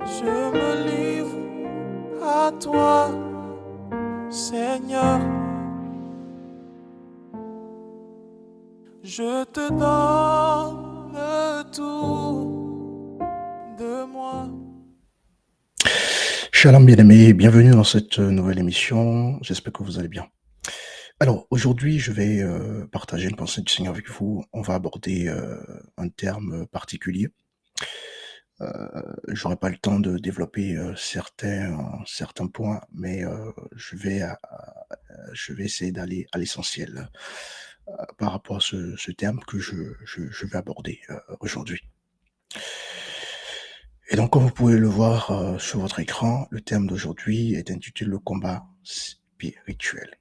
Je me livre à toi, Seigneur. Je te donne tout de moi. Shalom bien-aimés, bienvenue dans cette nouvelle émission. J'espère que vous allez bien. Alors aujourd'hui, je vais partager une pensée du Seigneur avec vous. On va aborder un terme particulier. J'aurai pas le temps de développer certains points, mais je vais essayer d'aller à l'essentiel par rapport à ce terme que je vais aborder aujourd'hui. Et donc, comme vous pouvez le voir sur votre écran, le thème d'aujourd'hui est intitulé le combat spirituel.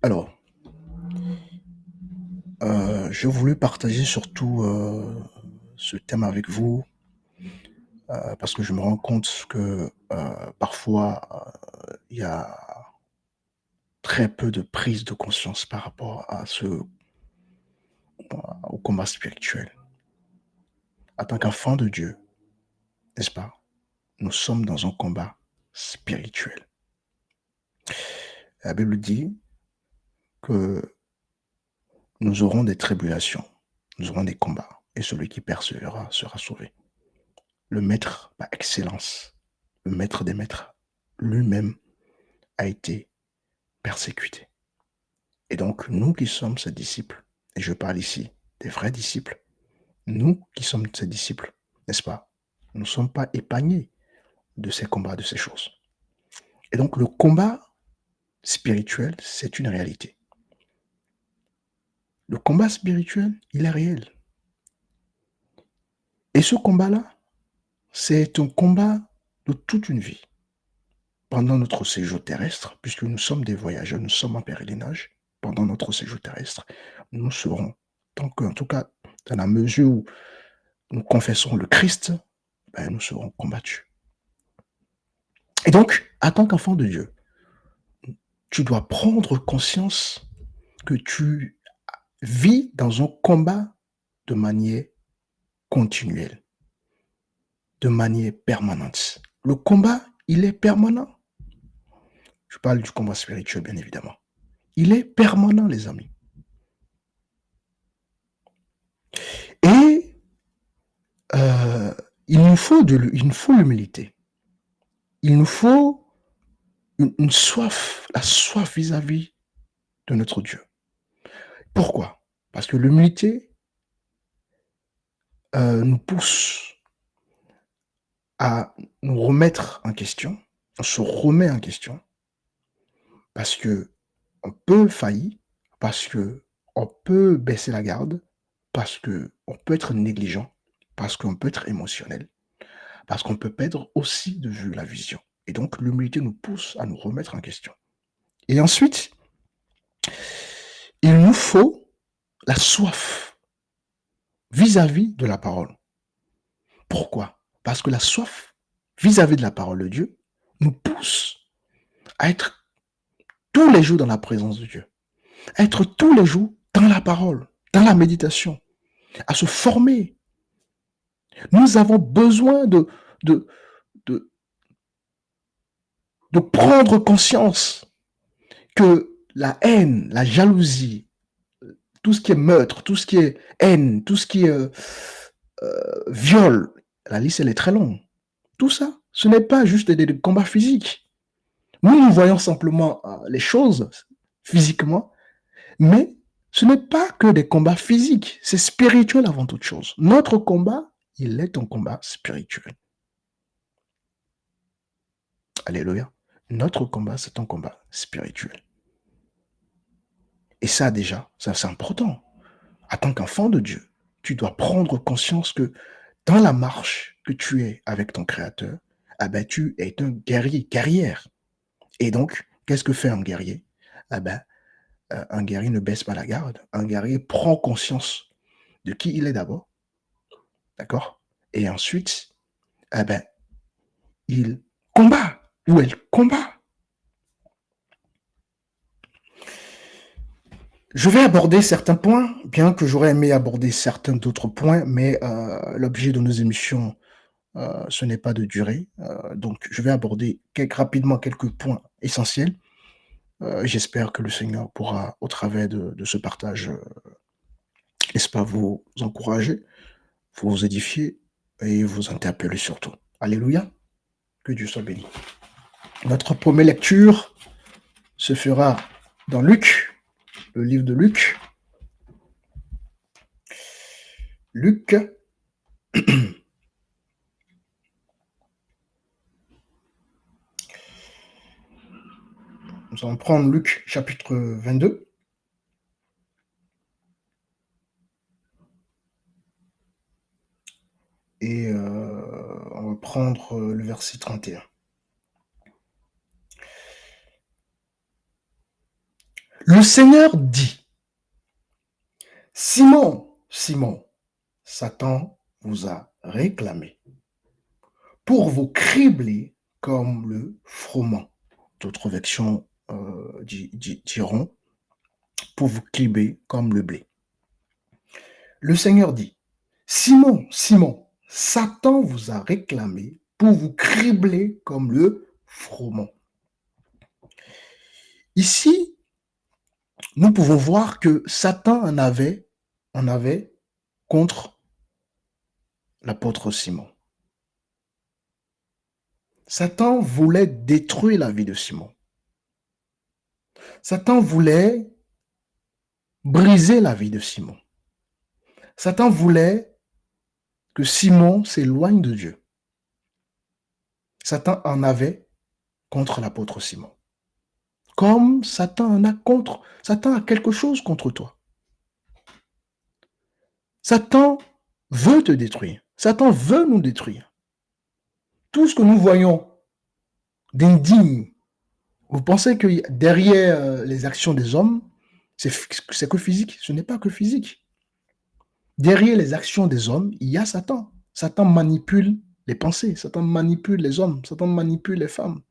Alors, j'ai voulu partager surtout ce thème avec vous parce que je me rends compte que parfois il y a très peu de prise de conscience par rapport au combat spirituel. En tant qu'enfant de Dieu, n'est-ce pas? Nous sommes dans un combat spirituel. La Bible dit que nous aurons des tribulations, nous aurons des combats, et celui qui persévérera sera sauvé. Le maître par excellence, le maître des maîtres, lui-même a été persécuté. Et donc, nous qui sommes ses disciples, et je parle ici des vrais disciples, nous qui sommes ses disciples, n'est-ce pas? Nous ne sommes pas épargnés de ces combats, de ces choses. Et donc, le combat spirituel, c'est une réalité. Le combat spirituel, il est réel. Et ce combat-là, c'est un combat de toute une vie. Pendant notre séjour terrestre, puisque nous sommes des voyageurs, nous sommes en pèlerinage, pendant notre séjour terrestre, nous serons, en tout cas, dans la mesure où nous confessons le Christ, ben, nous serons combattus. Et donc, en tant qu'enfant de Dieu, tu dois prendre conscience que tu vis dans un combat de manière continuelle, de manière permanente. Le combat, il est permanent. Je parle du combat spirituel, bien évidemment. Il est permanent, les amis. Et euh, il nous faut l'humilité. Il nous faut une soif, la soif vis-à-vis de notre Dieu. Pourquoi? Parce que l'humilité nous pousse à nous remettre en question. On se remet en question parce que on peut faillir, parce que on peut baisser la garde, parce que on peut être négligent, parce qu'on peut être émotionnel, parce qu'on peut perdre aussi de vue la vision. Et donc, l'humilité nous pousse à nous remettre en question. Et ensuite, il nous faut la soif vis-à-vis de la parole. Pourquoi? Parce que la soif vis-à-vis de la parole de Dieu nous pousse à être tous les jours dans la présence de Dieu, à être tous les jours dans la parole, dans la méditation, à se former. Nous avons besoin de, de, de prendre conscience que la haine, la jalousie, tout ce qui est meurtre, tout ce qui est haine, tout ce qui est viol, la liste elle est très longue. Tout ça, ce n'est pas juste des combats physiques. Nous voyons simplement les choses physiquement, mais ce n'est pas que des combats physiques, c'est spirituel avant toute chose. Notre combat, il est un combat spirituel. Alléluia. Notre combat, c'est un combat spirituel. Et ça déjà, ça c'est important. En tant qu'enfant de Dieu, tu dois prendre conscience que dans la marche que tu es avec ton Créateur, ah ben, tu es un guerrier, guerrière. Et donc, qu'est-ce que fait un guerrier? Ah ben, un guerrier ne baisse pas la garde. Un guerrier prend conscience de qui il est d'abord, d'accord? Et ensuite, eh ben, il combat ou elle combat. Je vais aborder certains points, bien que j'aurais aimé aborder certains d'autres points, mais l'objet de nos émissions ce n'est pas de durée. Donc, je vais aborder rapidement quelques points essentiels. J'espère que le Seigneur pourra, au travers de ce partage, n'est-ce pas, vous encourager, vous édifier et vous interpeller surtout. Alléluia. Que Dieu soit béni. Notre première lecture se fera dans Luc, le livre de Luc. Luc, nous allons prendre Luc chapitre 22. Et on va prendre le verset 31. Le Seigneur dit, Simon, Simon, Satan vous a réclamé pour vous cribler comme le froment. D'autres versions diront pour vous cribler comme le blé. Le Seigneur dit, Simon, Simon, Satan vous a réclamé pour vous cribler comme le froment. Ici, nous pouvons voir que Satan en avait contre l'apôtre Simon. Satan voulait détruire la vie de Simon. Satan voulait briser la vie de Simon. Satan voulait que Simon s'éloigne de Dieu. Satan en avait contre l'apôtre Simon. Comme Satan a quelque chose contre toi. Satan veut te détruire. Satan veut nous détruire. Tout ce que nous voyons d'indigne, vous pensez que derrière les actions des hommes, c'est que physique? Ce n'est pas que physique. Derrière les actions des hommes, il y a Satan. Satan manipule les pensées, Satan manipule les hommes, Satan manipule les femmes.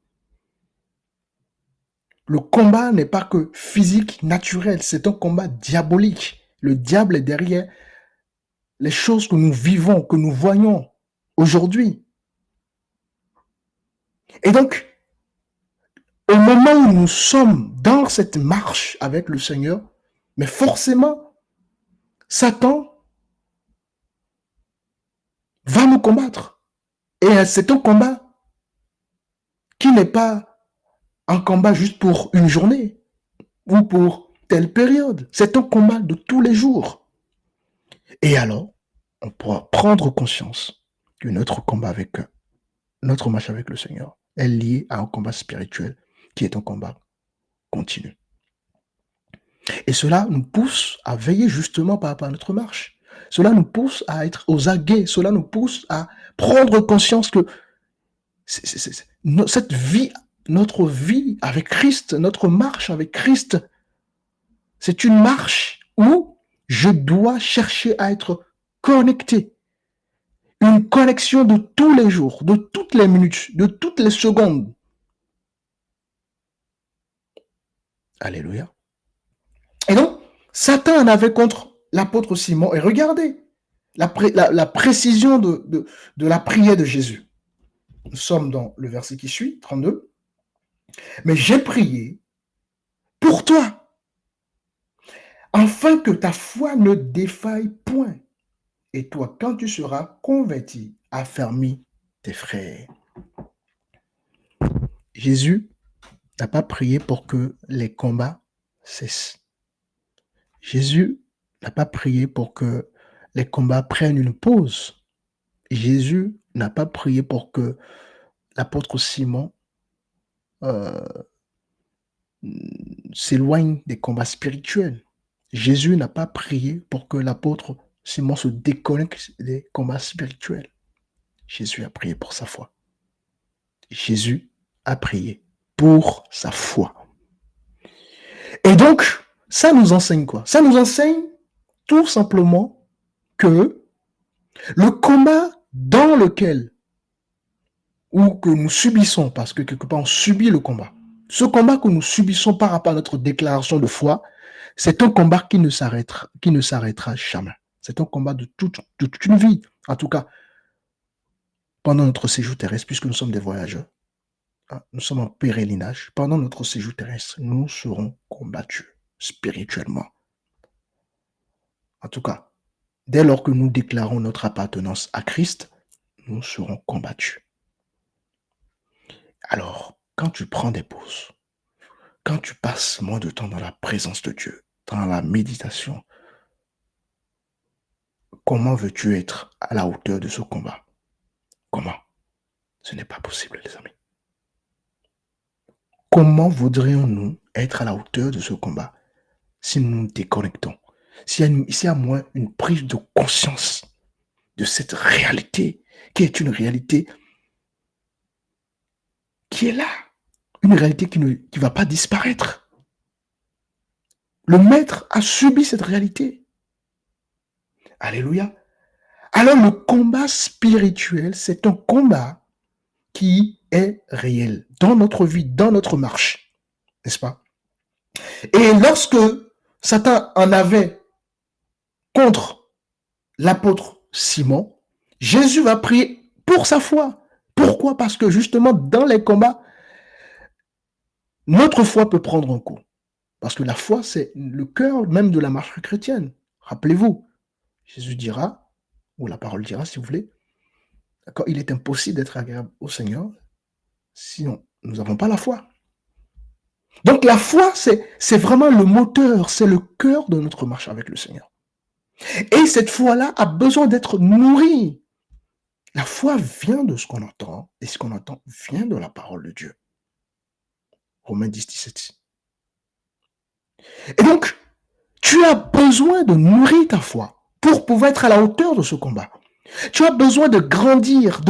Le combat n'est pas que physique, naturel, c'est un combat diabolique. Le diable est derrière les choses que nous vivons, que nous voyons aujourd'hui. Et donc, au moment où nous sommes dans cette marche avec le Seigneur, mais forcément, Satan va nous combattre. Et c'est un combat qui n'est pas un combat juste pour une journée ou pour telle période. C'est un combat de tous les jours. Et alors, on pourra prendre conscience que notre combat notre marche avec le Seigneur est lié à un combat spirituel qui est un combat continu. Et cela nous pousse à veiller justement par rapport à notre marche. Cela nous pousse à être aux aguets. Cela nous pousse à prendre conscience que cette vie, notre vie avec Christ, notre marche avec Christ, c'est une marche où je dois chercher à être connecté. Une connexion de tous les jours, de toutes les minutes, de toutes les secondes. Alléluia. Et donc, Satan en avait contre l'apôtre Simon. Et regardez la précision de la prière de Jésus. Nous sommes dans le verset qui suit, 32. Mais j'ai prié pour toi, afin que ta foi ne défaille point. Et toi, quand tu seras converti, affermis tes frères. Jésus n'a pas prié pour que les combats cessent. Jésus n'a pas prié pour que les combats prennent une pause. Jésus n'a pas prié pour que l'apôtre Simon s'éloigne des combats spirituels. Jésus n'a pas prié pour que l'apôtre Simon se déconnecte des combats spirituels. Jésus a prié pour sa foi. Jésus a prié pour sa foi. Et donc, ça nous enseigne quoi? Ça nous enseigne tout simplement que le combat dans lequel, ou que nous subissons, parce que quelque part on subit le combat, ce combat que nous subissons par rapport à notre déclaration de foi, c'est un combat qui ne s'arrêtera, jamais. C'est un combat de toute une vie. En tout cas, pendant notre séjour terrestre, puisque nous sommes des voyageurs, hein, nous sommes en pèlerinage, pendant notre séjour terrestre, nous serons combattus spirituellement. En tout cas, dès lors que nous déclarons notre appartenance à Christ, nous serons combattus. Alors, quand tu prends des pauses, quand tu passes moins de temps dans la présence de Dieu, dans la méditation, comment veux-tu être à la hauteur de ce combat? Comment? Ce n'est pas possible, les amis. Comment voudrions-nous être à la hauteur de ce combat si nous nous déconnectons? S'il y a moins une prise de conscience de cette réalité, qui est une réalité qui est là, une réalité qui ne va pas disparaître. Le maître a subi cette réalité. Alléluia. Alors le combat spirituel, c'est un combat qui est réel dans notre vie, dans notre marche, n'est-ce pas? Et lorsque Satan en avait contre l'apôtre Simon, Jésus va prier pour sa foi. Pourquoi? Parce que justement, dans les combats, notre foi peut prendre un coup. Parce que la foi, c'est le cœur même de la marche chrétienne. Rappelez-vous, Jésus dira, ou la parole dira si vous voulez, il est impossible d'être agréable au Seigneur si nous n'avons pas la foi. Donc la foi, c'est vraiment le moteur, c'est le cœur de notre marche avec le Seigneur. Et cette foi-là a besoin d'être nourrie. La foi vient de ce qu'on entend, et ce qu'on entend vient de la parole de Dieu. Romains 10, 17. Et donc, tu as besoin de nourrir ta foi pour pouvoir être à la hauteur de ce combat. Tu as besoin de grandir,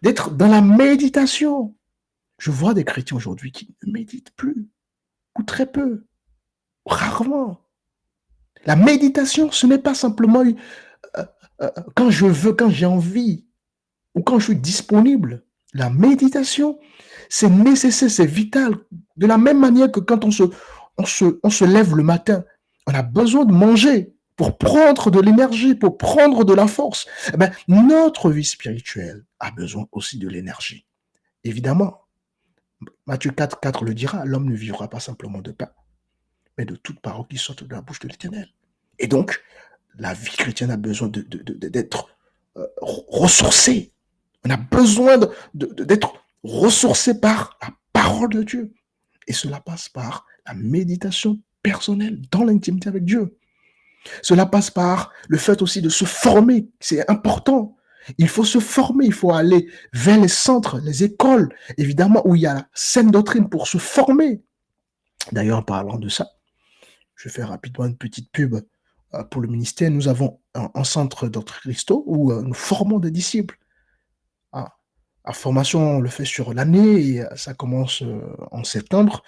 d'être dans la méditation. Je vois des chrétiens aujourd'hui qui ne méditent plus, ou très peu, rarement. La méditation, ce n'est pas simplement quand je veux, quand j'ai envie, ou quand je suis disponible. La méditation, c'est nécessaire, c'est vital. De la même manière que quand on se lève le matin, on a besoin de manger pour prendre de l'énergie, pour prendre de la force. Eh bien, notre vie spirituelle a besoin aussi de l'énergie. Évidemment, Matthieu 4, 4 le dira, l'homme ne vivra pas simplement de pain, mais de toute parole qui sort de la bouche de l'Éternel. Et donc, la vie chrétienne a besoin d'être ressourcée. On a besoin d'être ressourcé par la parole de Dieu. Et cela passe par la méditation personnelle dans l'intimité avec Dieu. Cela passe par le fait aussi de se former. C'est important. Il faut se former, il faut aller vers les centres, les écoles, évidemment, où il y a la saine doctrine pour se former. D'ailleurs, en parlant de ça, je fais rapidement une petite pub pour le ministère. Nous avons un centre Doctrine Christo où nous formons des disciples. La formation, on le fait sur l'année et ça commence en septembre.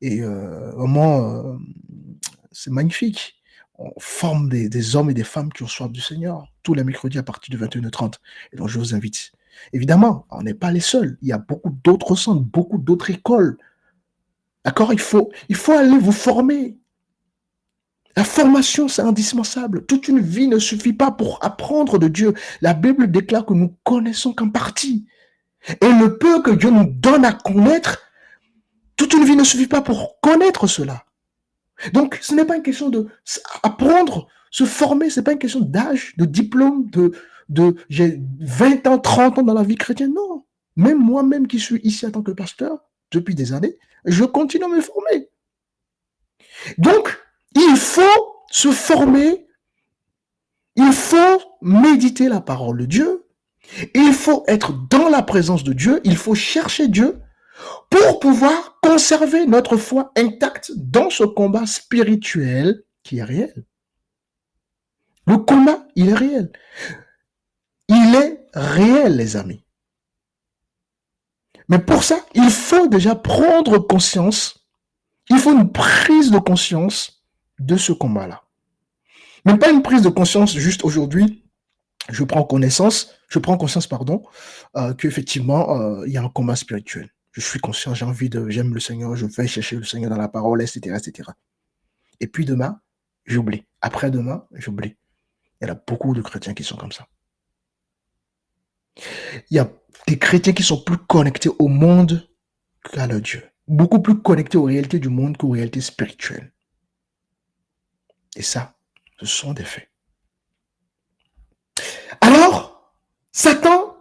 Et vraiment, c'est magnifique. On forme des hommes et des femmes qui ont soif du Seigneur tous les mercredis à partir de 21h30. Et donc, je vous invite. Évidemment, on n'est pas les seuls. Il y a beaucoup d'autres centres, beaucoup d'autres écoles. D'accord? Il faut aller vous former. La formation, c'est indispensable. Toute une vie ne suffit pas pour apprendre de Dieu. La Bible déclare que nous connaissons qu'en partie. Et le peu que Dieu nous donne à connaître, toute une vie ne suffit pas pour connaître cela. Donc, ce n'est pas une question de apprendre, se former, ce n'est pas une question d'âge, de diplôme, j'ai 20 ans, 30 ans dans la vie chrétienne. Non. Même moi-même qui suis ici en tant que pasteur depuis des années, je continue à me former. Donc, il faut se former, il faut méditer la parole de Dieu, il faut être dans la présence de Dieu, il faut chercher Dieu pour pouvoir conserver notre foi intacte dans ce combat spirituel qui est réel. Le combat, il est réel. Il est réel, les amis. Mais pour ça, il faut déjà prendre conscience, il faut une prise de conscience de ce combat-là. Mais pas une prise de conscience juste aujourd'hui, je prends conscience, qu'effectivement, il y a un combat spirituel. Je suis conscient, j'aime le Seigneur, je vais chercher le Seigneur dans la parole, etc., etc. Et puis demain, j'oublie. Après-demain, j'oublie. Il y a beaucoup de chrétiens qui sont comme ça. Il y a des chrétiens qui sont plus connectés au monde qu'à leur Dieu. Beaucoup plus connectés aux réalités du monde qu'aux réalités spirituelles. Et ça, ce sont des faits. Alors, Satan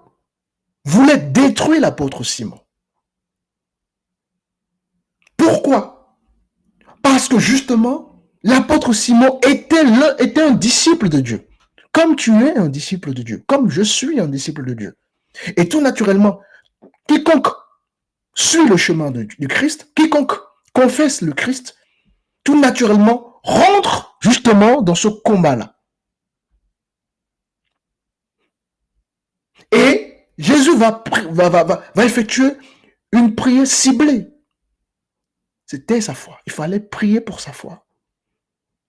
voulait détruire l'apôtre Simon. Pourquoi? Parce que justement, l'apôtre Simon était un disciple de Dieu. Comme tu es un disciple de Dieu, comme je suis un disciple de Dieu. Et tout naturellement, quiconque suit le chemin du Christ, quiconque confesse le Christ, tout naturellement rentre justement dans ce combat-là. Et Jésus va effectuer une prière ciblée. C'était sa foi. Il fallait prier pour sa foi.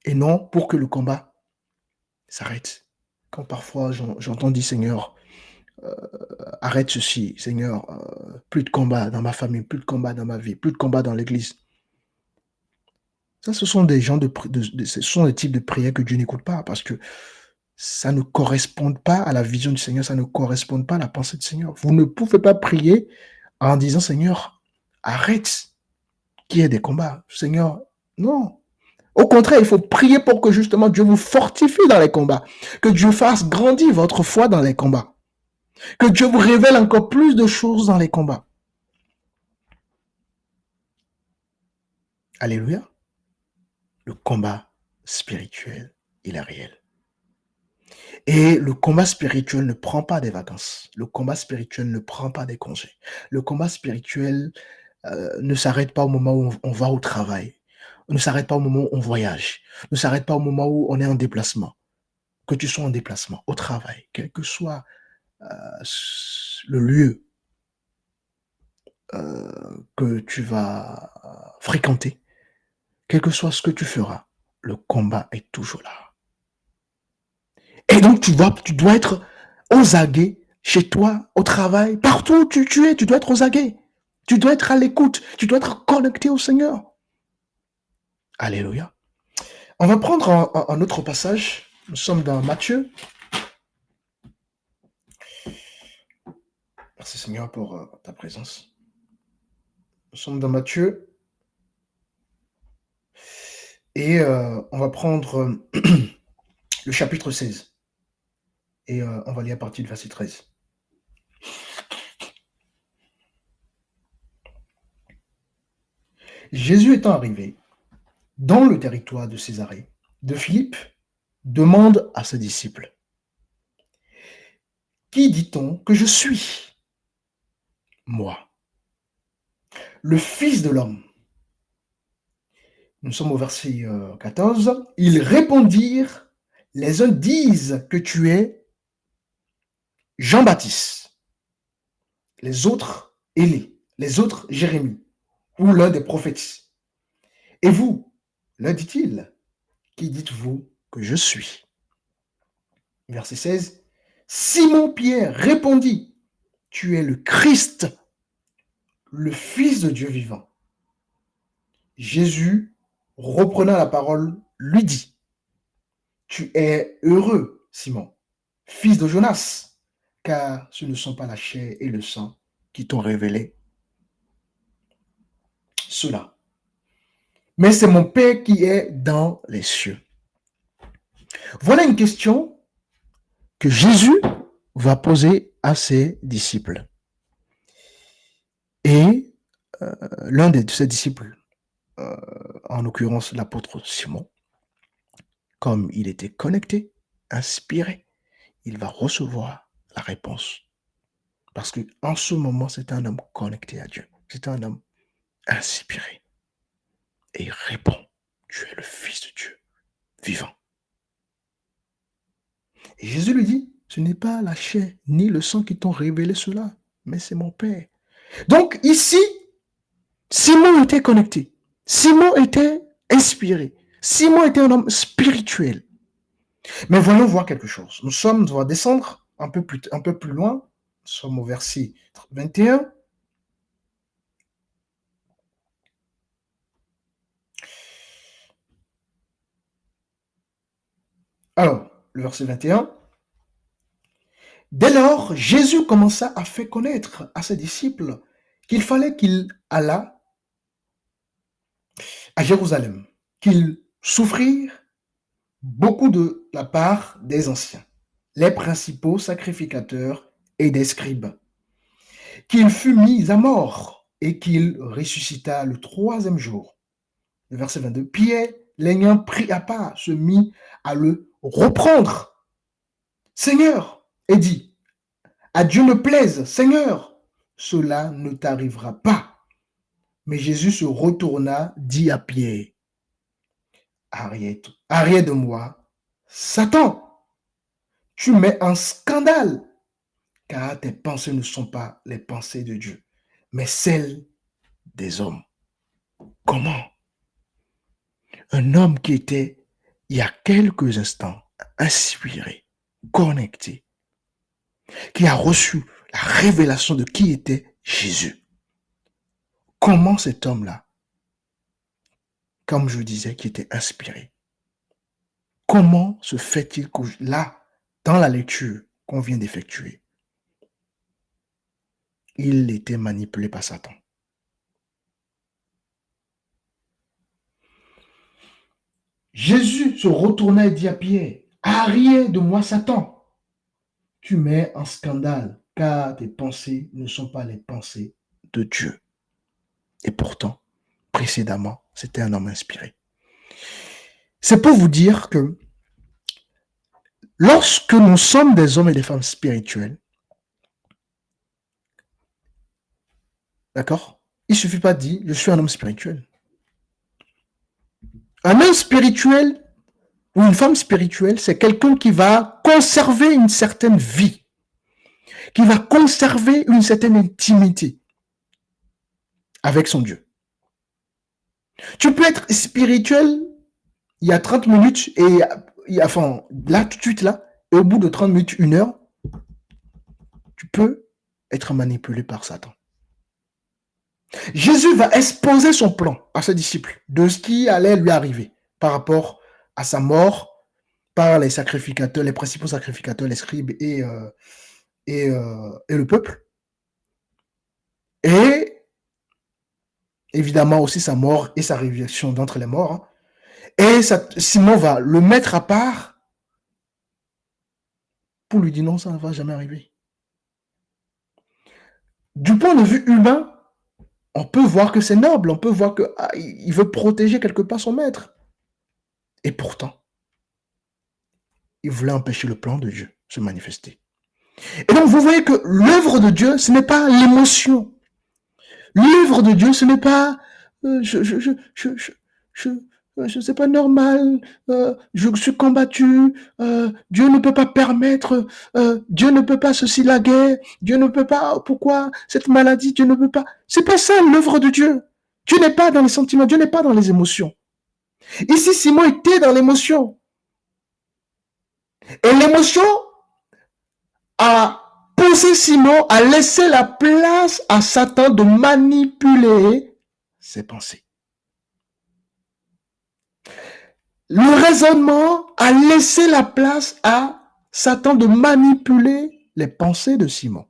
Et non pour que le combat s'arrête. Quand parfois j'entends dire, Seigneur, arrête ceci, Seigneur, plus de combat dans ma famille, plus de combat dans ma vie, plus de combat dans l'église. Ça, ce sont des ce sont des types de prières que Dieu n'écoute pas parce que ça ne correspond pas à la vision du Seigneur, ça ne correspond pas à la pensée du Seigneur. Vous ne pouvez pas prier en disant, Seigneur, arrête qu'il y ait des combats. Seigneur, non. Au contraire, il faut prier pour que justement Dieu vous fortifie dans les combats, que Dieu fasse grandir votre foi dans les combats, que Dieu vous révèle encore plus de choses dans les combats. Alléluia. Le combat spirituel, il est réel. Et le combat spirituel ne prend pas des vacances. Le combat spirituel ne prend pas des congés. Le combat spirituel ne s'arrête pas au moment où on va au travail. Ne s'arrête pas au moment où on voyage. Ne s'arrête pas au moment où on est en déplacement. Que tu sois en déplacement, au travail, quel que soit le lieu que tu vas fréquenter, quel que soit ce que tu feras, le combat est toujours là. Et donc, tu dois être aux aguets, chez toi, au travail, partout où tu es, tu dois être aux aguets. Tu dois être à l'écoute, tu dois être connecté au Seigneur. Alléluia. On va prendre un autre passage. Nous sommes dans Matthieu. Merci Seigneur pour ta présence. Nous sommes dans Matthieu. Et on va prendre le chapitre 16. Et on va lire à partir du verset 13. Jésus étant arrivé dans le territoire de Césarée, de Philippe demande à ses disciples, « Qui dit-on que je suis, moi, le Fils de l'homme ?» Nous sommes au verset 14. Ils répondirent, les uns disent que tu es Jean-Baptiste, les autres Élie, les autres Jérémie, ou l'un des prophètes. Et vous, leur dit-il, qui dites-vous que je suis? Verset 16. Simon-Pierre répondit, tu es le Christ, le Fils de Dieu vivant. Jésus, reprenant la parole, lui dit, tu es heureux, Simon, fils de Jonas, car ce ne sont pas la chair et le sang qui t'ont révélé cela, mais c'est mon Père qui est dans les cieux. Voilà une question que Jésus va poser à ses disciples. Et l'un de ses disciples, en l'occurrence l'apôtre Simon, comme il était connecté, inspiré, il va recevoir la réponse. Parce qu'en ce moment, c'est un homme connecté à Dieu. C'est un homme inspiré. Et il répond, tu es le Fils de Dieu, vivant. Et Jésus lui dit, ce n'est pas la chair ni le sang qui t'ont révélé cela, mais c'est mon Père. Donc ici, Simon était connecté. Simon était inspiré. Simon était un homme spirituel. Mais voyons voir quelque chose. On va descendre un peu plus loin. Nous sommes au verset 21. Alors, le verset 21. Dès lors, Jésus commença à faire connaître à ses disciples qu'il fallait qu'il allât à Jérusalem, qu'il souffrit beaucoup de la part des anciens, les principaux sacrificateurs et des scribes, qu'il fut mis à mort et qu'il ressuscita le troisième jour. Le verset 22. Pierre, l'ayant pris à part, se mit à le reprendre. Seigneur, et dit, à Dieu ne plaise, Seigneur, cela ne t'arrivera pas. Mais Jésus se retourna, dit à Pierre, arrête de moi, Satan, tu mets en scandale, car tes pensées ne sont pas les pensées de Dieu, mais celles des hommes. Comment un homme qui était, il y a quelques instants, inspiré, connecté, qui a reçu la révélation de qui était Jésus. Comment cet homme-là, comme je disais, qui était inspiré, comment se fait-il que là, dans la lecture qu'on vient d'effectuer, il était manipulé par Satan? Jésus se retourna et dit à Pierre, arrête de moi, Satan, tu mets en scandale, car tes pensées ne sont pas les pensées de Dieu. Et pourtant, précédemment, c'était un homme inspiré. C'est pour vous dire que lorsque nous sommes des hommes et des femmes spirituels, d'accord, il ne suffit pas de dire, je suis un homme spirituel. Un homme spirituel ou une femme spirituelle, c'est quelqu'un qui va conserver une certaine vie, qui va conserver une certaine intimité avec son Dieu. Tu peux être spirituel il y a 30 minutes et enfin, là, tout de suite, là, et au bout de 30 minutes, 1 heure, tu peux être manipulé par Satan. Jésus va exposer son plan à ses disciples de ce qui allait lui arriver par rapport à sa mort par les sacrificateurs, les principaux sacrificateurs, les scribes et le peuple. Et évidemment aussi sa mort et sa résurrection d'entre les morts. Et Simon va le mettre à part pour lui dire non, ça ne va jamais arriver. Du point de vue humain, on peut voir que c'est noble, on peut voir qu'il veut protéger quelque part son maître. Et pourtant, il voulait empêcher le plan de Dieu de se manifester. Et donc, vous voyez que l'œuvre de Dieu, ce n'est pas l'émotion. L'œuvre de Dieu, ce n'est pas c'est pas normal, je suis combattu, Dieu ne peut pas permettre, Dieu ne peut pas ceci, la guerre, Dieu ne peut pas, pourquoi cette maladie, Dieu ne peut pas. C'est pas ça l'œuvre de Dieu. Dieu n'est pas dans les sentiments, Dieu n'est pas dans les émotions. Ici, Simon était dans l'émotion. Et l'émotion a poussé Simon à laisser la place à Satan de manipuler ses pensées. Le raisonnement a laissé la place à Satan de manipuler les pensées de Simon.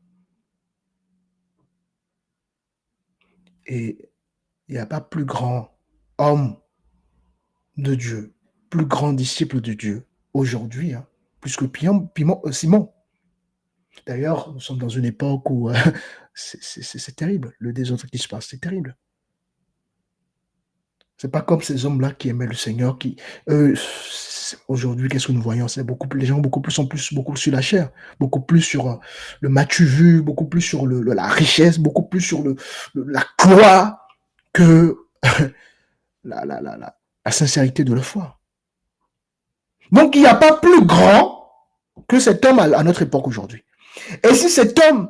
Et il n'y a pas plus grand homme de Dieu, plus grand disciple de Dieu aujourd'hui, hein, plus que Simon. D'ailleurs, nous sommes dans une époque où c'est terrible. Le désordre qui se passe, c'est terrible. C'est pas comme ces hommes-là qui aimaient le Seigneur, qui aujourd'hui, qu'est-ce que nous voyons? C'est beaucoup plus, les gens sont beaucoup sur la chair, beaucoup plus sur le m'as-tu vu, beaucoup plus sur la richesse, beaucoup plus sur la gloire que la sincérité de la foi. Donc, il n'y a pas plus grand que cet homme à notre époque aujourd'hui. Et si cet homme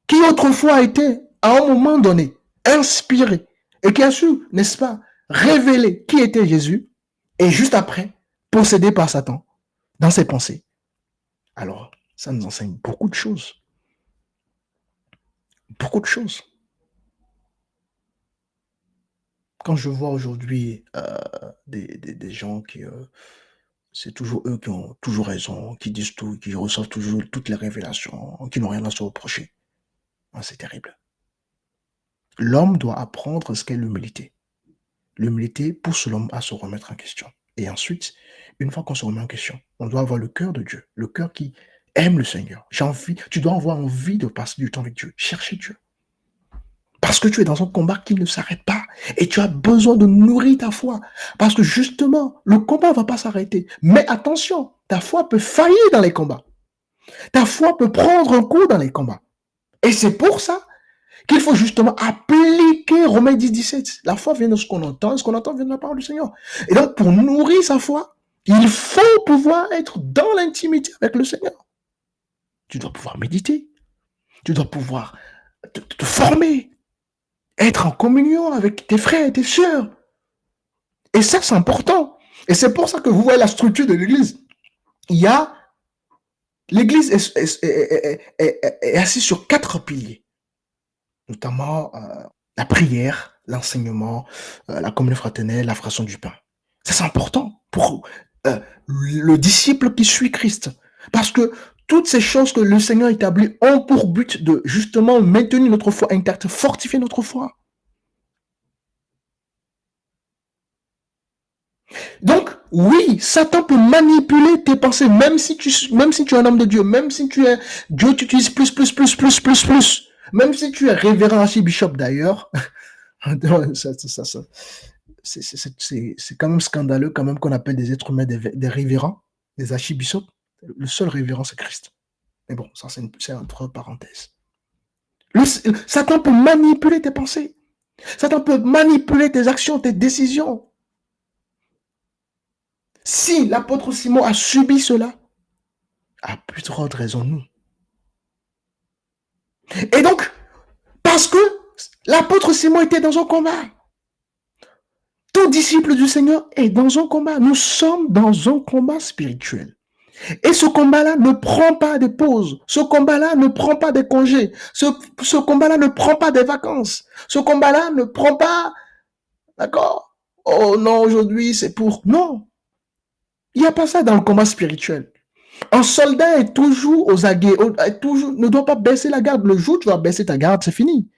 qui autrefois a été, à un moment donné, inspiré et qui a su, n'est-ce pas, révéler qui était Jésus, et juste après, possédé par Satan dans ses pensées, alors ça nous enseigne beaucoup de choses. Beaucoup de choses. Quand je vois aujourd'hui des gens qui C'est toujours eux qui ont toujours raison, qui disent tout, qui reçoivent toujours toutes les révélations, qui n'ont rien à se reprocher. Ah, c'est terrible. L'homme doit apprendre ce qu'est l'humilité. L'humilité pousse l'homme à se remettre en question. Et ensuite, une fois qu'on se remet en question, on doit avoir le cœur de Dieu, le cœur qui aime le Seigneur. Tu dois avoir envie de passer du temps avec Dieu, chercher Dieu. Parce que tu es dans un combat qui ne s'arrête pas et tu as besoin de nourrir ta foi. Parce que justement, le combat ne va pas s'arrêter. Mais attention, ta foi peut faillir dans les combats. Ta foi peut prendre un coup dans les combats. Et c'est pour ça qu'il faut justement appliquer Romains 10, 17. La foi vient de ce qu'on entend, et ce qu'on entend vient de la parole du Seigneur. Et donc, pour nourrir sa foi, il faut pouvoir être dans l'intimité avec le Seigneur. Tu dois pouvoir méditer. Tu dois pouvoir te former. Être en communion avec tes frères et tes sœurs. Et ça, c'est important. Et c'est pour ça que vous voyez la structure de l'Église. L'Église est assise sur 4 piliers, notamment la prière, l'enseignement, la communion fraternelle, la fraction du pain. Ça, c'est important pour le disciple qui suit Christ. Parce que toutes ces choses que le Seigneur établit ont pour but de justement maintenir notre foi intacte, fortifier notre foi. Donc, oui, Satan peut manipuler tes pensées, même si tu es un homme de Dieu, même si tu es Dieu, tu utilises plus. Même si tu es révérend archibishop d'ailleurs, c'est quand même scandaleux quand même qu'on appelle des êtres humains des révérends, des archibishops. Le seul révérend, c'est Christ. Mais bon, ça c'est entre parenthèses. Satan peut manipuler tes pensées. Satan peut manipuler tes actions, tes décisions. Si l'apôtre Simon a subi cela, à plus de raison nous. Et donc, parce que l'apôtre Simon était dans un combat. Tout disciple du Seigneur est dans un combat. Nous sommes dans un combat spirituel. Et ce combat-là ne prend pas de pause. Ce combat-là ne prend pas de congés. Ce combat-là ne prend pas des vacances. Ce combat-là ne prend pas... D'accord? Oh non, aujourd'hui, c'est pour... Non. Il n'y a pas ça dans le combat spirituel. Un soldat est toujours aux aguets, ne doit pas baisser la garde. Le jour où tu vas baisser ta garde, c'est fini.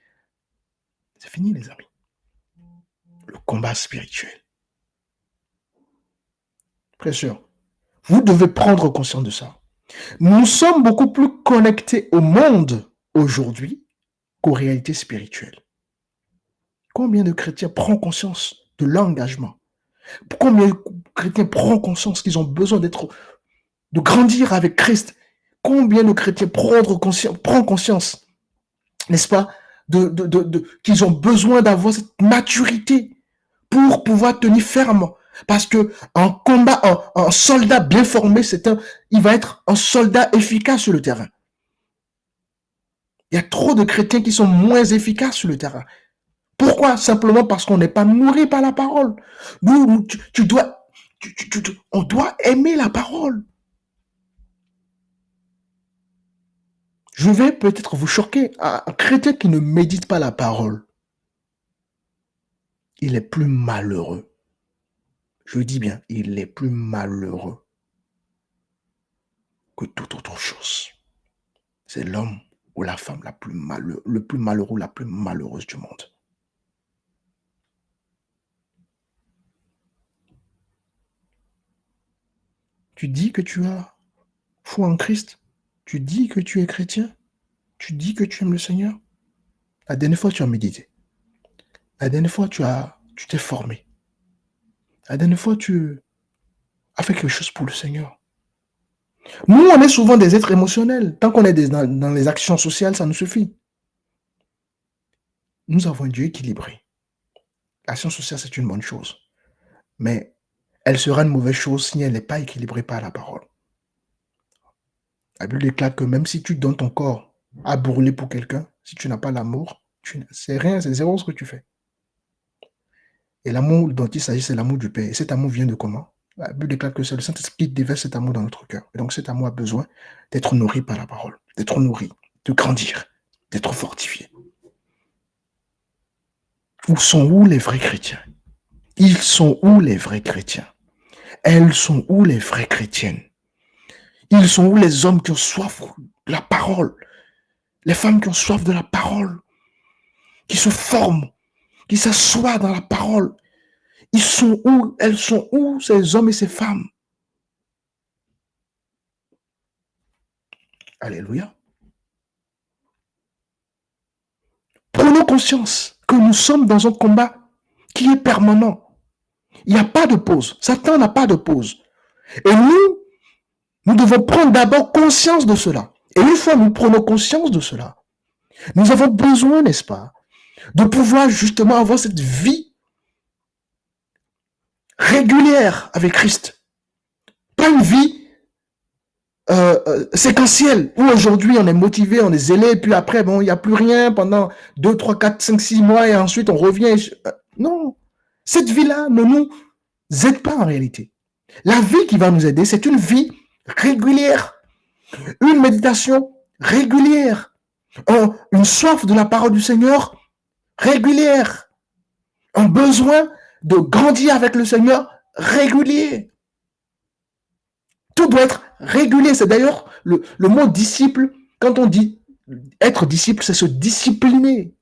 C'est fini, les amis. Le combat spirituel. Très sûr. Vous devez prendre conscience de ça. Nous sommes beaucoup plus connectés au monde aujourd'hui qu'aux réalités spirituelles. Combien de chrétiens prennent conscience de l'engagement? Combien de chrétiens prennent conscience qu'ils ont besoin de grandir avec Christ? Combien de chrétiens prennent conscience, n'est-ce pas, qu'ils ont besoin d'avoir cette maturité pour pouvoir tenir ferme? Parce que en combat, un soldat bien formé, il va être un soldat efficace sur le terrain. Il y a trop de chrétiens qui sont moins efficaces sur le terrain. Pourquoi? Simplement parce qu'on n'est pas nourri par la parole. On doit aimer la parole. Je vais peut-être vous choquer. Un chrétien qui ne médite pas la parole, il est plus malheureux. Je dis bien, il est plus malheureux que toute autre chose. C'est l'homme ou la femme le plus malheureux, la plus malheureuse du monde. Tu dis que tu as foi en Christ. Tu dis que tu es chrétien. Tu dis que tu aimes le Seigneur. La dernière fois, tu as médité. La dernière fois, tu t'es formé. La dernière fois, tu as fait quelque chose pour le Seigneur. Nous, on est souvent des êtres émotionnels. Tant qu'on est dans les actions sociales, ça nous suffit. Nous avons un Dieu équilibré. L'action sociale, c'est une bonne chose. Mais elle sera une mauvaise chose si elle n'est pas équilibrée par la parole. La Bible déclare que même si tu donnes ton corps à brûler pour quelqu'un, si tu n'as pas l'amour, c'est rien, c'est zéro ce que tu fais. Et l'amour dont il s'agit, c'est l'amour du Père. Et cet amour vient de comment? La Bible déclare que c'est le Saint-Esprit qui déverse cet amour dans notre cœur. Et donc cet amour a besoin d'être nourri par la parole, d'être nourri, de grandir, d'être fortifié. Où sont les vrais chrétiens? Ils sont où les vrais chrétiens? elles sont où les vraies chrétiennes? Ils sont où les hommes qui ont soif de la parole? Les femmes qui ont soif de la parole, qui se forment, qui s'assoient dans la parole. Ils sont où? Elles sont où, ces hommes et ces femmes? Alléluia. Prenons conscience que nous sommes dans un combat qui est permanent. Il n'y a pas de pause. Satan n'a pas de pause. Et nous devons prendre d'abord conscience de cela. Et une fois nous prenons conscience de cela, nous avons besoin, n'est-ce pas, de pouvoir justement avoir cette vie régulière avec Christ. Pas une vie séquentielle, où aujourd'hui on est motivé, on est zélé, et puis après, bon, il n'y a plus rien pendant 2, 3, 4, 5, 6 mois, et ensuite on revient. Non, cette vie-là ne nous aide pas en réalité. La vie qui va nous aider, c'est une vie régulière, une méditation régulière, une soif de la parole du Seigneur régulière, un besoin de grandir avec le Seigneur régulier. Tout doit être régulier. C'est d'ailleurs le mot disciple, quand on dit être disciple, c'est se discipliner.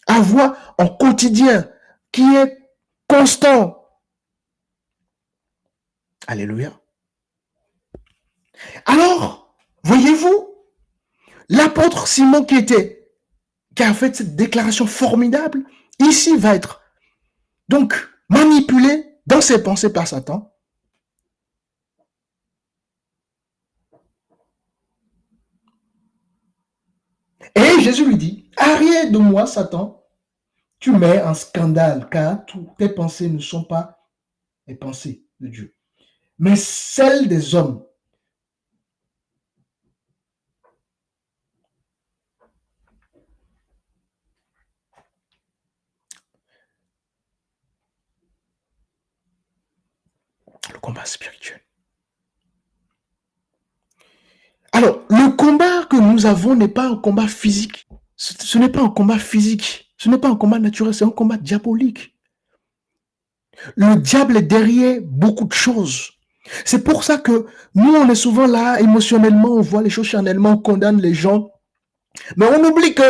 Avoir un quotidien qui est constant. Alléluia. Alors, voyez-vous, l'apôtre Simon qui a fait cette déclaration formidable, ici va être donc manipulé dans ses pensées par Satan. Et Jésus lui dit, arrière de moi, Satan, tu mets en scandale, car toutes tes pensées ne sont pas les pensées de Dieu, mais celles des hommes. Le combat spirituel. Alors, le combat que nous avons n'est pas un combat physique. Ce n'est pas un combat physique. Ce n'est pas un combat naturel, c'est un combat diabolique. Le diable est derrière beaucoup de choses. C'est pour ça que nous, on est souvent là, émotionnellement, on voit les choses charnellement, on condamne les gens. Mais on oublie que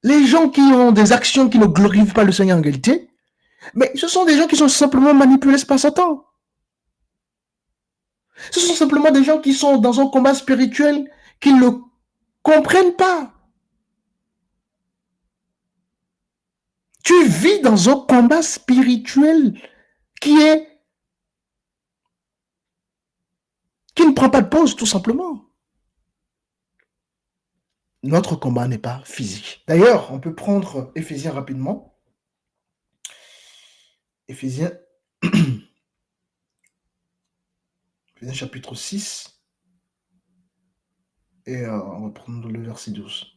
les gens qui ont des actions qui ne glorifient pas le Seigneur en réalité, mais ce sont des gens qui sont simplement manipulés par Satan. Ce sont simplement des gens qui sont dans un combat spirituel qui ne comprennent pas. Tu vis dans un combat spirituel qui ne prend pas de pause, tout simplement. Notre combat n'est pas physique. D'ailleurs, on peut prendre Éphésiens rapidement. Éphésiens, Éphésiens chapitre 6. Et on va prendre le verset 12.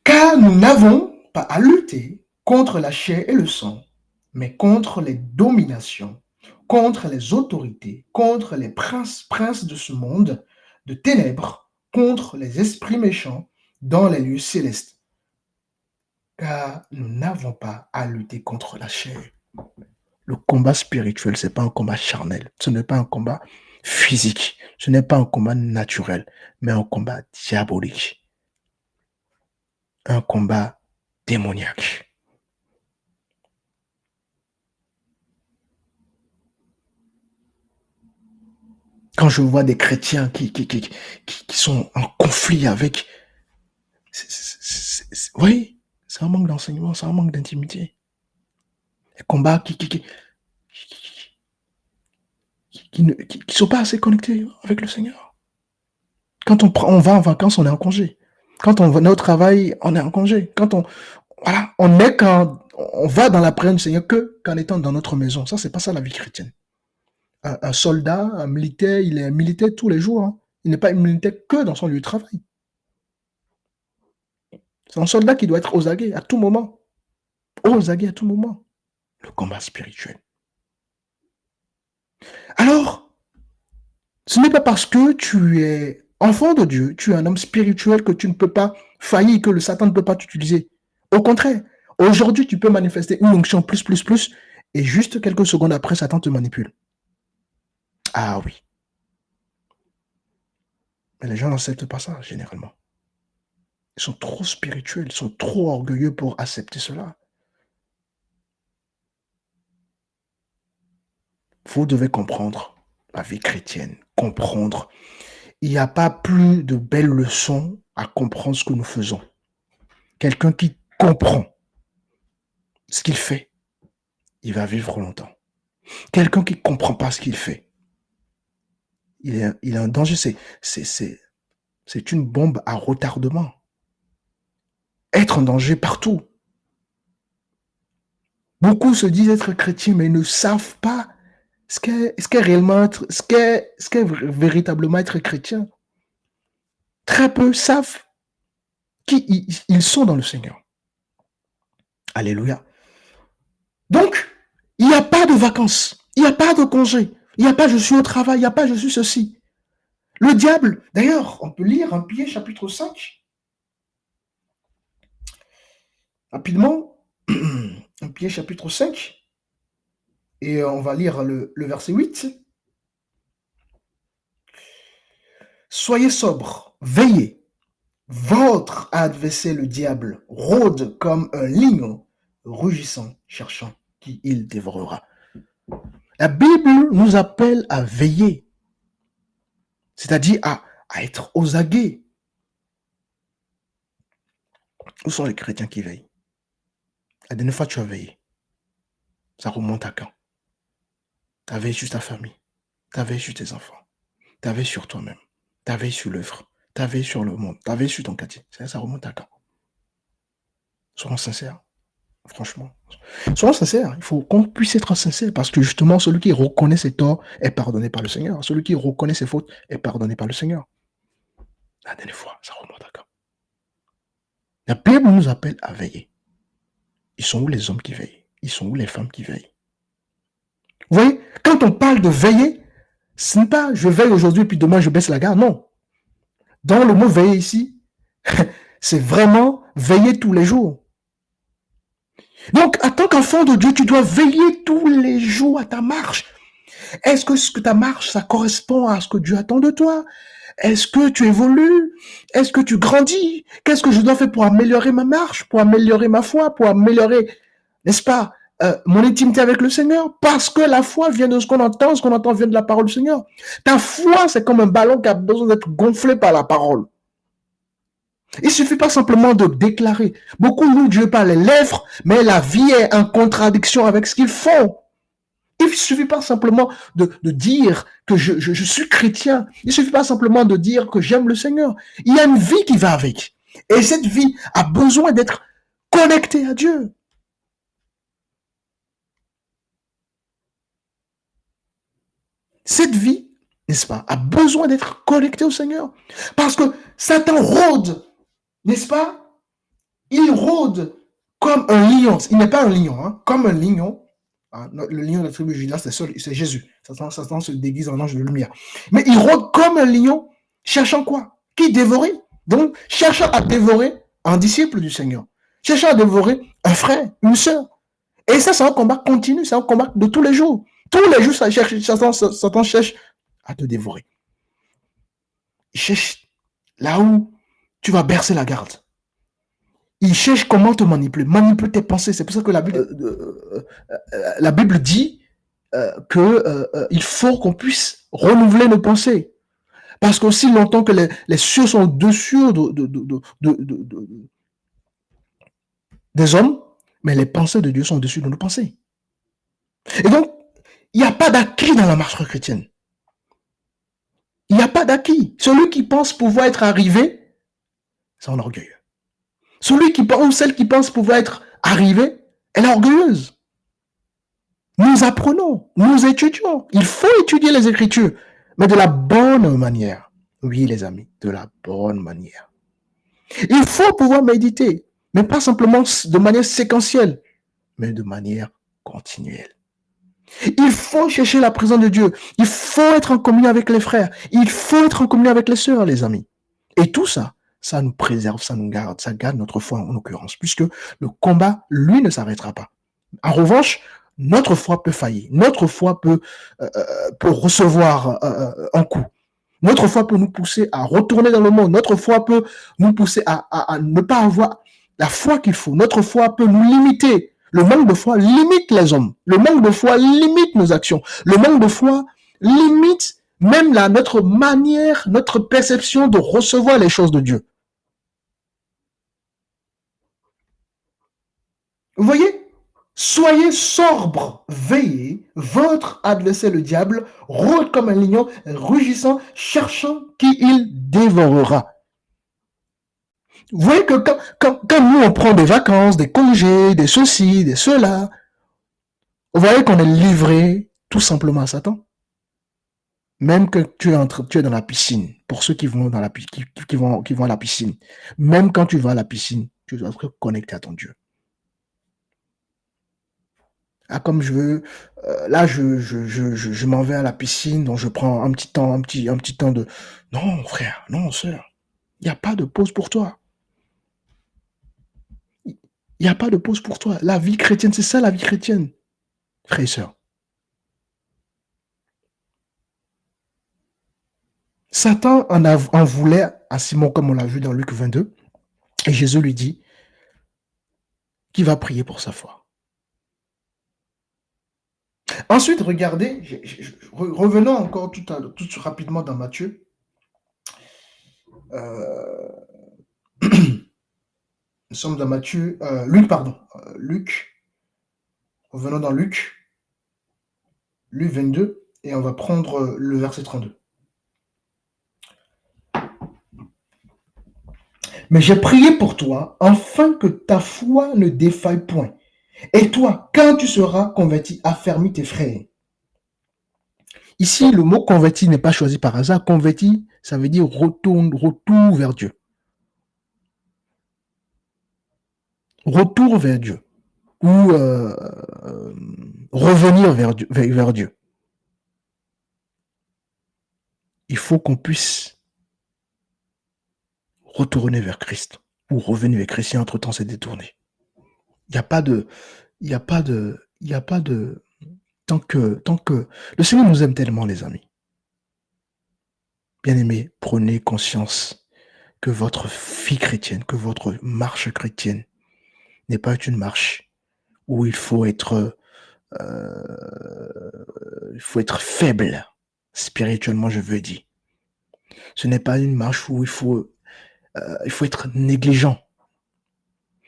Car nous n'avons pas à lutter contre la chair et le sang, mais contre les dominations, contre les autorités, contre les princes de ce monde de ténèbres, contre les esprits méchants dans les lieux célestes. Car nous n'avons pas à lutter contre la chair. Le combat spirituel, ce n'est pas un combat charnel, ce n'est pas un combat physique, ce n'est pas un combat naturel, mais un combat diabolique. Un combat démoniaque. Quand je vois des chrétiens qui sont en conflit avec... Oui, c'est un manque d'enseignement, c'est un manque d'intimité. Les combats qui ne sont pas assez connectés avec le Seigneur. Quand on va en vacances, on est en congé. Quand on va au travail, on est en congé. Quand on va dans la présence du Seigneur qu'en étant dans notre maison. Ça, c'est pas ça la vie chrétienne. Un soldat, un militaire, il est militaire tous les jours. Hein. Il n'est pas militaire que dans son lieu de travail. C'est un soldat qui doit être aux aguets à tout moment. Aux aguets à tout moment. Le combat spirituel. Alors, ce n'est pas parce que tu es enfant de Dieu, tu es un homme spirituel que tu ne peux pas faillir, que le Satan ne peut pas t'utiliser. Au contraire, Aujourd'hui, tu peux manifester une onction plus, et juste quelques secondes après, Satan te manipule. Ah oui. Mais les gens n'acceptent pas ça, généralement. Ils sont trop spirituels, ils sont trop orgueilleux pour accepter cela. Vous devez comprendre la vie chrétienne, comprendre. Il n'y a pas plus de belles leçons à comprendre ce que nous faisons. Quelqu'un qui comprend ce qu'il fait, il va vivre longtemps. Quelqu'un qui ne comprend pas ce qu'il fait, il est un danger. C'est une bombe à retardement. Être en danger partout. Beaucoup se disent être chrétiens, mais ne savent pas ce qu'est réellement être, ce qu'est véritablement être chrétien. Très peu savent qui ils sont dans le Seigneur. Alléluia. Donc, il n'y a pas de vacances, il n'y a pas de congé, il n'y a pas je suis au travail, il n'y a pas je suis ceci. Le diable, d'ailleurs, on peut lire 1 Pierre chapitre 5. Rapidement, 1 Pierre chapitre 5. Et on va lire le verset 8. Soyez sobres, veillez. Votre adversaire, le diable, rôde comme un lion rugissant, cherchant qui il dévorera. La Bible nous appelle à veiller, c'est-à-dire à être aux aguets. Où sont les chrétiens qui veillent? La dernière fois tu as veillé, ça remonte à quand? Tu as veillé sur ta famille, tu as veillé sur tes enfants, tu as veillé sur toi-même, tu as veillé sur l'œuvre, tu as veillé sur le monde, tu as veillé sur ton quartier. Ça remonte à quand? Soyons sincères, franchement. Soyons sincères, il faut qu'on puisse être sincère parce que justement, celui qui reconnaît ses torts est pardonné par le Seigneur. Celui qui reconnaît ses fautes est pardonné par le Seigneur. La dernière fois, ça remonte à quand? La Bible nous appelle à veiller. Ils sont où les hommes qui veillent? Ils sont où les femmes qui veillent? Vous voyez, quand on parle de veiller, ce n'est pas je veille aujourd'hui puis demain je baisse la garde, non. Dans le mot veiller ici, c'est vraiment veiller tous les jours. Donc, en tant qu'enfant de Dieu, tu dois veiller tous les jours à ta marche. Est-ce que ce que ta marche, ça correspond à ce que Dieu attend de toi? Est-ce que tu évolues? Est-ce que tu grandis? Qu'est-ce que je dois faire pour améliorer ma marche, pour améliorer ma foi, pour améliorer, n'est-ce pas, mon intimité avec le Seigneur? Parce que la foi vient de ce qu'on entend vient de la parole du Seigneur. Ta foi, c'est comme un ballon qui a besoin d'être gonflé par la parole. Il suffit pas simplement de déclarer. Beaucoup louent Dieu par les lèvres, mais la vie est en contradiction avec ce qu'ils font. Il suffit pas simplement de dire que je suis chrétien. Il suffit pas simplement de dire que j'aime le Seigneur. Il y a une vie qui va avec. Et cette vie a besoin d'être connectée à Dieu. Cette vie, n'est-ce pas, a besoin d'être connectée au Seigneur. Parce que Satan rôde, n'est-ce pas? Il rôde comme un lion. Il n'est pas un lion, hein, comme un lion. Le lion de la tribu de Judas, c'est Jésus. Satan se déguise en ange de lumière. Mais il rôde comme un lion, cherchant quoi? Qui dévorer? Donc, cherchant à dévorer un disciple du Seigneur. Cherchant à dévorer un frère, une sœur. Et ça, c'est un combat continu, c'est un combat de tous les jours. Tous les jours, Satan cherche à te dévorer. Il cherche là où tu vas bercer la garde. Il cherche comment te manipuler tes pensées. C'est pour ça que la Bible dit qu'il faut qu'on puisse renouveler nos pensées. Parce qu'aussi longtemps que les cieux sont au-dessus des hommes, mais les pensées de Dieu sont au-dessus de nos pensées. Et donc, il n'y a pas d'acquis dans la marche chrétienne. Il n'y a pas d'acquis. Celui qui pense pouvoir être arrivé, c'est un orgueilleux. Celui qui pense ou celle qui pense pouvoir être arrivée, elle est orgueilleuse. Nous apprenons, nous étudions. Il faut étudier les Écritures, mais de la bonne manière. Oui, les amis, de la bonne manière. Il faut pouvoir méditer, mais pas simplement de manière séquentielle, mais de manière continuelle. Il faut chercher la présence de Dieu. Il faut être en communion avec les frères. Il faut être en communion avec les sœurs, les amis. Et tout ça, ça nous préserve, ça nous garde, ça garde notre foi en l'occurrence, puisque le combat, lui, ne s'arrêtera pas. En revanche, notre foi peut faillir, notre foi peut recevoir un coup. Notre foi peut nous pousser à retourner dans le monde. Notre foi peut nous pousser à ne pas avoir la foi qu'il faut. Notre foi peut nous limiter. Le manque de foi limite les hommes. Le manque de foi limite nos actions. Le manque de foi limite même notre manière, notre perception de recevoir les choses de Dieu. Vous voyez? Soyez sobre, veillez, votre adversaire le diable rôde comme un lion, rugissant, cherchant qui il dévorera. Vous voyez que quand nous on prend des vacances, des congés, des ceci, des cela, vous voyez qu'on est livré tout simplement à Satan. Même que tu es dans la piscine, pour ceux qui vont dans la qui vont à la piscine, même quand tu vas à la piscine, tu dois être connecté à ton Dieu. Ah, comme je veux, là, je m'en vais à la piscine, donc je prends un petit temps, un petit temps de... Non, frère, non, sœur, il n'y a pas de pause pour toi. Il n'y a pas de pause pour toi. La vie chrétienne, c'est ça la vie chrétienne, frère et sœur. Satan en voulait à Simon, comme on l'a vu dans Luc 22, et Jésus lui dit qu'il va prier pour sa foi. Ensuite, regardez, revenons encore tout rapidement dans Matthieu. Nous sommes dans Matthieu, Luc, pardon. Luc. Revenons dans Luc 22, et on va prendre le verset 32. Mais j'ai prié pour toi, afin que ta foi ne défaille point. Et toi, quand tu seras converti, affermis tes frères. Ici, le mot converti n'est pas choisi par hasard. Converti, ça veut dire retour vers Dieu. Retour vers Dieu. Ou revenir vers Dieu. Il faut qu'on puisse retourner vers Christ. Ou revenir vers Christ. Si entre-temps c'est détourné. Il n'y a pas de... Tant que le Seigneur nous aime tellement, les amis. Bien-aimés, prenez conscience que votre vie chrétienne, que votre marche chrétienne n'est pas une marche où il faut être faible, spirituellement, je veux dire. Ce n'est pas une marche où il faut être négligent.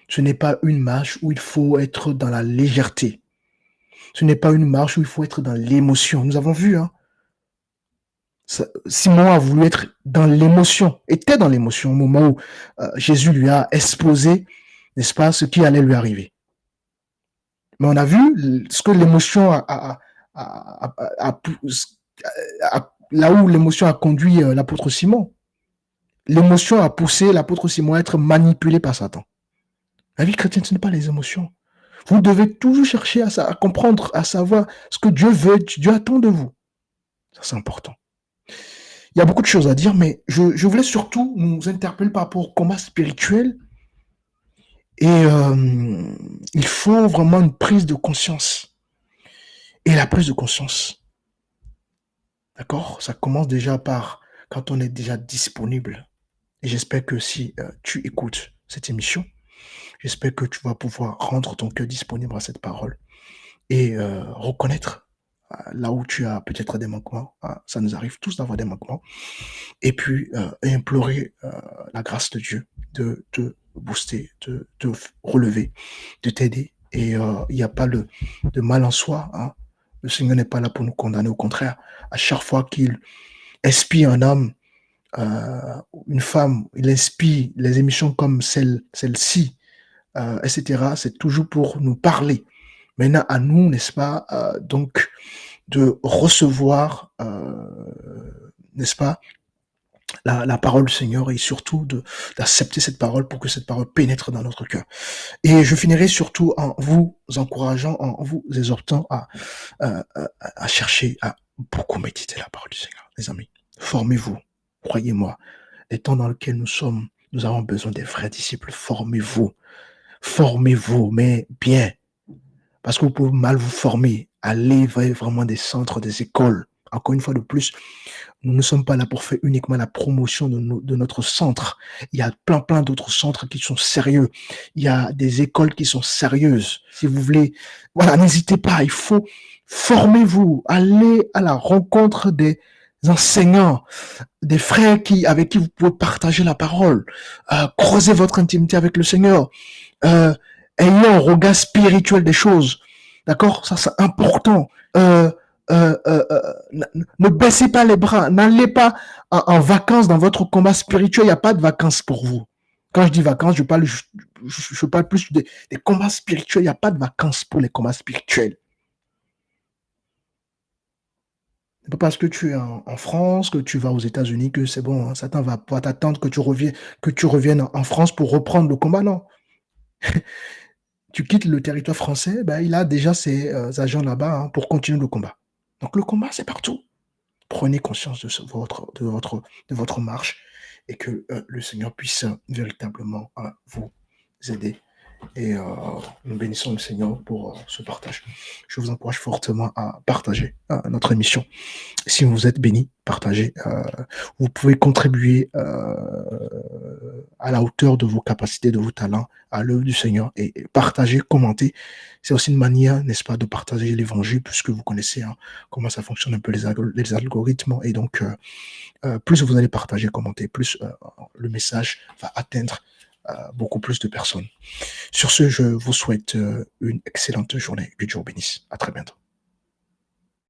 Ce n'est pas une marche où il faut être dans la légèreté. Ce n'est pas une marche où il faut être dans l'émotion. Nous avons vu, hein. Simon a voulu être dans l'émotion, était dans l'émotion au moment où Jésus lui a exposé, n'est-ce pas, ce qui allait lui arriver. Mais on a vu ce que l'émotion là où l'émotion a conduit l'apôtre Simon. L'émotion a poussé l'apôtre Simon à être manipulé par Satan. La vie chrétienne, ce n'est pas les émotions. Vous devez toujours chercher à comprendre, à savoir ce que Dieu veut, Dieu attend de vous. Ça, c'est important. Il y a beaucoup de choses à dire, mais je voulais surtout nous interpeller par rapport au combat spirituel. Et il faut vraiment une prise de conscience. Et la prise de conscience, d'accord, ça commence déjà par quand on est déjà disponible. Et j'espère que si tu écoutes cette émission, j'espère que tu vas pouvoir rendre ton cœur disponible à cette parole et reconnaître là où tu as peut-être des manquements. Ça nous arrive tous d'avoir des manquements. Et puis implorer la grâce de Dieu de te booster, de te relever, de t'aider. Et il n'y a pas de mal en soi. Hein. Le Seigneur n'est pas là pour nous condamner. Au contraire, à chaque fois qu'il inspire un homme, une femme, il inspire les émissions comme celle-ci, etc. C'est toujours pour nous parler. Maintenant, à nous, n'est-ce pas, donc, de recevoir, n'est-ce pas, la parole du Seigneur et surtout d'accepter cette parole pour que cette parole pénètre dans notre cœur. Et je finirai surtout en vous encourageant, en vous exhortant à chercher à beaucoup méditer la parole du Seigneur, les amis. Formez-vous, croyez-moi, les temps dans lesquels nous sommes Nous avons besoin des vrais disciples. Formez-vous. Formez-vous, mais bien. Parce que vous pouvez mal vous former. Allez vers vraiment des centres, des écoles. Encore une fois de plus, nous ne sommes pas là pour faire uniquement la promotion de notre centre. Il y a plein d'autres centres qui sont sérieux. Il y a des écoles qui sont sérieuses. Si vous voulez, voilà, n'hésitez pas. Il faut formez-vous. Allez à la rencontre des enseignants, des frères avec qui vous pouvez partager la parole. Creusez votre intimité avec le Seigneur. Euh, Ayez un regard spirituel des choses. D'accord? Ça, c'est important. Euh, ne baissez pas les bras. N'allez pas en vacances dans votre combat spirituel. Il n'y a pas de vacances pour vous. Quand je dis vacances, je parle plus des combats spirituels. Il n'y a pas de vacances pour les combats spirituels. C'est pas parce que tu es en France, que tu vas aux États-Unis, que c'est bon, hein, Satan va pas t'attendre que tu reviennes en France pour reprendre le combat, non. Tu quittes le territoire français, ben, il a déjà ses agents là-bas, hein, pour continuer le combat. Donc le combat, c'est partout. Prenez conscience de votre marche et que le Seigneur puisse véritablement vous aider. Et nous bénissons le Seigneur pour ce partage. Je vous encourage fortement à partager notre émission. Si vous êtes béni, partagez. Vous pouvez contribuer à la hauteur de vos capacités, de vos talents à l'œuvre du Seigneur et partager, commenter. C'est aussi une manière, n'est-ce pas, de partager l'évangile puisque vous connaissez comment ça fonctionne un peu les algorithmes. Et donc, plus vous allez partager, commenter, plus le message va atteindre beaucoup plus de personnes. Sur ce, je vous souhaite une excellente journée. Que Dieu vous bénisse. À très bientôt.